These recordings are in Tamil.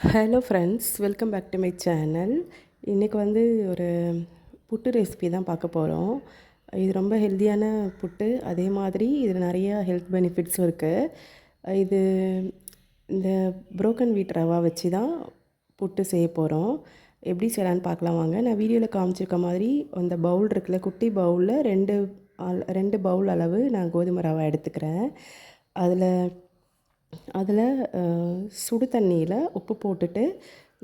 Hello friends, welcome back to my channel. இன்றைக்கி வந்து ஒரு புட்டு ரெசிபி தான் பார்க்க போகிறோம். இது ரொம்ப ஹெல்த்தியான புட்டு, அதே மாதிரி இதில் நிறையா ஹெல்த் பெனிஃபிட்ஸும் இருக்குது. இது இந்த புரோக்கன் வீட் ரவா வச்சு தான் புட்டு செய்ய போகிறோம். எப்படி செய்யலான்னு பார்க்கலாம் வாங்க. நான் வீடியோவில் காமிச்சிருக்க மாதிரி அந்த பவுல் இருக்குல்ல, குட்டி பவுலில் ரெண்டு பவுல் அளவு நான் கோதுமை ரவா எடுத்துக்கிறேன். அதில் சுடு தண்ணியில் உப்பு போட்டுட்டு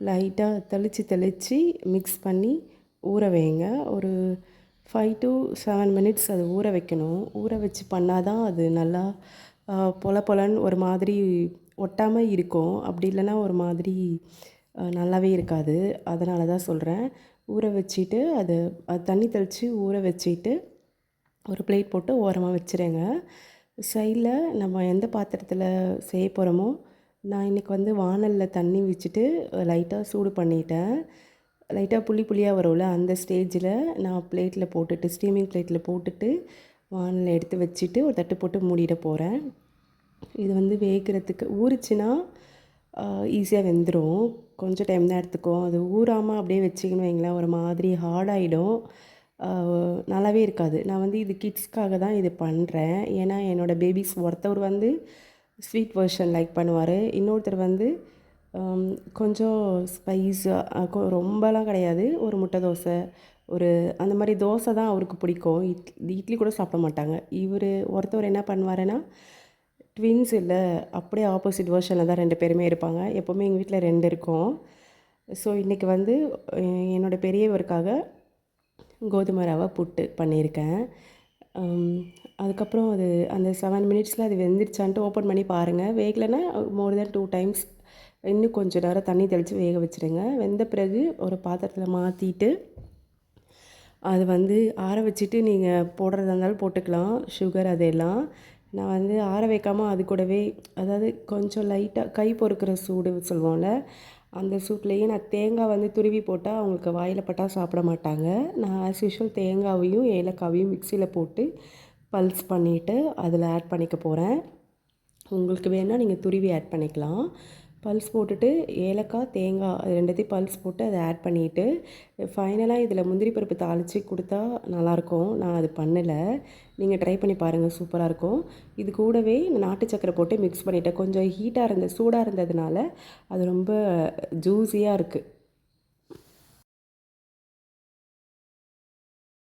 லைட்டாக தெளித்து மிக்ஸ் பண்ணி ஊற வைங்க. ஒரு 5 to 7 மினிட்ஸ் அது ஊற வைக்கணும். ஊற வச்சு பண்ணால் தான் அது நல்லா பொல பொலன்னு ஒரு மாதிரி ஒட்டாமல் இருக்கும். அப்படி இல்லைன்னா ஒரு மாதிரி நல்லாவே இருக்காது. அதனால தான் சொல்கிறேன். ஊற வச்சுட்டு அது தண்ணி தெளித்து ஊற வச்சுட்டு ஒரு பிளேட் போட்டு ஓரமாக வச்சுருங்க. சைடில் நம்ம எந்த பாத்திரத்தில் செய்ய போகிறோமோ, நான் இன்றைக்கி வந்து வாணலில் தண்ணி வச்சுட்டு லைட்டாக சூடு பண்ணிட்டேன். லைட்டாக புளியாக வரும்ல, அந்த ஸ்டேஜில் நான் பிளேட்டில் போட்டுட்டு ஸ்டீமிங் பிளேட்டில் போட்டுட்டு வாணலில் எடுத்து வச்சுட்டு ஒரு தட்டு போட்டு மூடிட போகிறேன். இது வந்து வேகிறதுக்கு ஊறிச்சின்னா ஈஸியாக வெந்துடும். கொஞ்சம் டைம் தான் எடுத்துக்கும். அது ஊறாமல் அப்படியே வச்சிங்கன்னு வைங்களேன், ஒரு மாதிரி ஹார்டாகிடும். நல்லாவே இருக்காது. நான் வந்து இது கிட்ஸ்க்காக தான் இது பண்ணுறேன். ஏன்னா என்னோடய பேபிஸ் ஒருத்தவர் வந்து ஸ்வீட் வெர்ஷன் லைக் பண்ணுவார். இன்னொருத்தர் வந்து கொஞ்சம் ரொம்பலாம் கிடையாது. ஒரு முட்டை தோசை, அந்த மாதிரி தோசை தான் அவருக்கு பிடிக்கும். இட்லி கூட சாப்பிட மாட்டாங்க. ஒருத்தவர் என்ன பண்ணுவாருன்னா, ட்வின்ஸ் இல்லை, அப்படியே ஆப்போசிட் வெர்ஷனில் தான் 2 பேருமே இருப்பாங்க. எப்போவுமே எங்கள் வீட்டில் 2 இருக்கும். ஸோ இன்றைக்கி வந்து என்னோடய பெரியவருக்காக கோதுமை ரவை புட்டு பண்ணியிருக்கேன். அதுக்கப்புறம் அந்த 7 மினிட்ஸில் அது வெந்துருச்சான்ட்டு ஓப்பன் பண்ணி பாருங்கள். வேகலைன்னா மோர் தென் 2 டைம்ஸ் இன்னும் கொஞ்சம் நேரம் தண்ணி தெளித்து வேக வச்சுருங்க. வெந்த பிறகு ஒரு பாத்திரத்தில் மாற்றிட்டு அது வந்து ஆற வச்சுட்டு நீங்கள் போடுறதா இருந்தாலும் போட்டுக்கலாம், சுகர் அதெல்லாம். நான் வந்து ஆற வைக்காமல் அது கூடவே, அதாவது கொஞ்சம் லைட்டாக கை பொறுக்கிற சூடு சொல்லுவோம்ல, அந்த சூட்லேயே நான் தேங்காய் வந்து துருவி போட்டால் அவங்களுக்கு வாயில் பட்டால் சாப்பிட மாட்டாங்க. நான் ஆஸ் யூஷுவல் தேங்காவையும் ஏலக்காவையும் மிக்சியில் போட்டு பல்ஸ் பண்ணிவிட்டு அதில் ஆட் பண்ணிக்க போகிறேன். உங்களுக்கு வேணால் நீங்கள் துருவி ஆட் பண்ணிக்கலாம். பல்ஸ் போட்டுட்டு ஏலக்காய், தேங்காய் அது 2த்தையும் பல்ஸ் போட்டு அதை ஆட் பண்ணிவிட்டு ஃபைனலாக இதில் முந்திரி பருப்பு தாளித்து கொடுத்தா நல்லாயிருக்கும். நான் அது பண்ணலை. நீங்கள் ட்ரை பண்ணி பாருங்கள், சூப்பராக இருக்கும். இது கூடவே நாட்டு சக்கரை போட்டு மிக்ஸ் பண்ணிவிட்டேன். கொஞ்சம் சூடாக இருந்ததுனால அது ரொம்ப ஜூஸியாக இருக்குது.